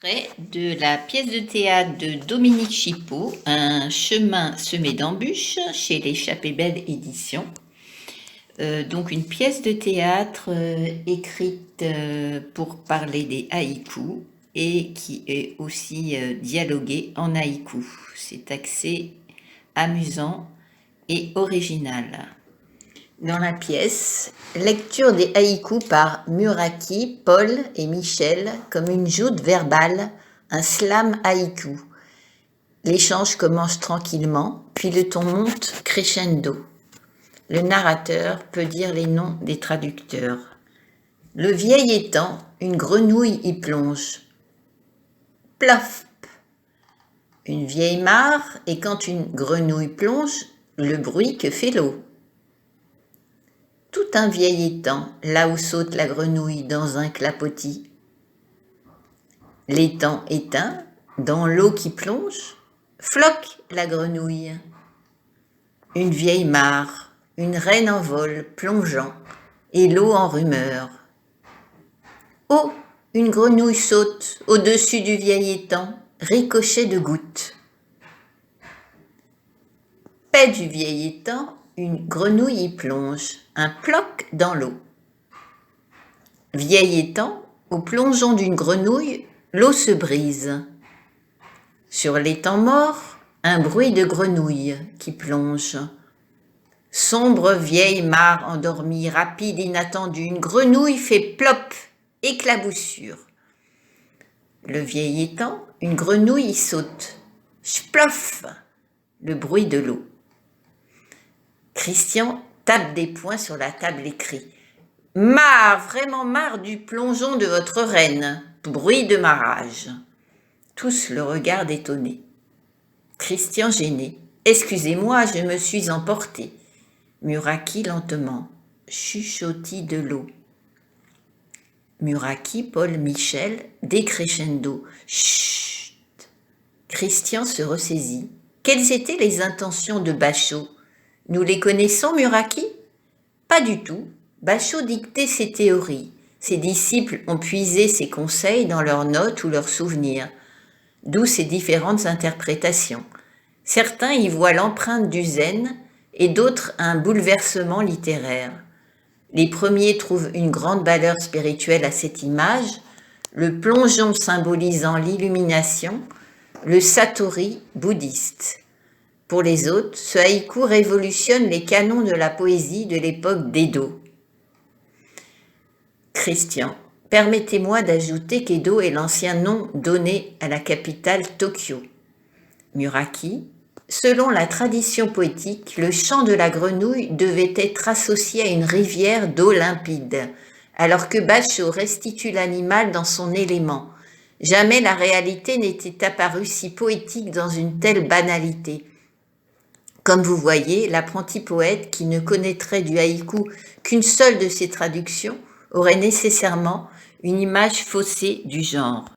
Extrait de la pièce de théâtre de Dominique Chipeau, Un chemin semé d'embûches, chez les Chappée-Belle Éditions. Donc une pièce de théâtre écrite pour parler des haïkus et qui est aussi dialoguée en haïku. C'est assez amusant et original. Dans la pièce, lecture des haïkus par Muraki, Paul et Michel comme une joute verbale, un slam haïku. L'échange commence tranquillement, puis le ton monte crescendo. Le narrateur peut dire les noms des traducteurs. Le vieil étang, une grenouille y plonge. Plaf! Une vieille mare, et quand une grenouille plonge, le bruit que fait l'eau. Tout un vieil étang, là où saute la grenouille dans un clapotis. L'étang éteint, dans l'eau qui plonge, floque la grenouille. Une vieille mare, une reine en vol, plongeant, et l'eau en rumeur. Oh, une grenouille saute au-dessus du vieil étang, ricochet de gouttes. Paix du vieil étang, une grenouille y plonge, un ploc dans l'eau. Vieil étang, au plongeon d'une grenouille, l'eau se brise. Sur l'étang mort, un bruit de grenouille qui plonge. Sombre vieille mare endormie, rapide, inattendue, une grenouille fait plop, éclaboussure. Le vieil étang, une grenouille y saute. Splof, le bruit de l'eau. Christian tape des poings sur la table et crie. Marre, vraiment marre du plongeon de votre reine. Bruit de marrage. Tous le regardent étonnés. Christian gêné. Excusez-moi, je me suis emporté. Muraki lentement. Chuchotis de l'eau. Muraki, Paul, Michel, décrescendo. Chut. Christian se ressaisit. Quelles étaient les intentions de Bachot? Nous les connaissons, Muraki? Pas du tout. Bachot dictait ses théories. Ses disciples ont puisé ses conseils dans leurs notes ou leurs souvenirs, d'où ces différentes interprétations. Certains y voient l'empreinte du zen et d'autres un bouleversement littéraire. Les premiers trouvent une grande valeur spirituelle à cette image, le plongeon symbolisant l'illumination, le satori bouddhiste. Pour les autres, ce haïku révolutionne les canons de la poésie de l'époque d'Edo. Christian, permettez-moi d'ajouter qu'Edo est l'ancien nom donné à la capitale Tokyo. Muraki, selon la tradition poétique, le chant de la grenouille devait être associé à une rivière d'eau limpide, alors que Bachot restitue l'animal dans son élément. Jamais la réalité n'était apparue si poétique dans une telle banalité. Comme vous voyez, l'apprenti poète qui ne connaîtrait du haïku qu'une seule de ses traductions aurait nécessairement une image faussée du genre.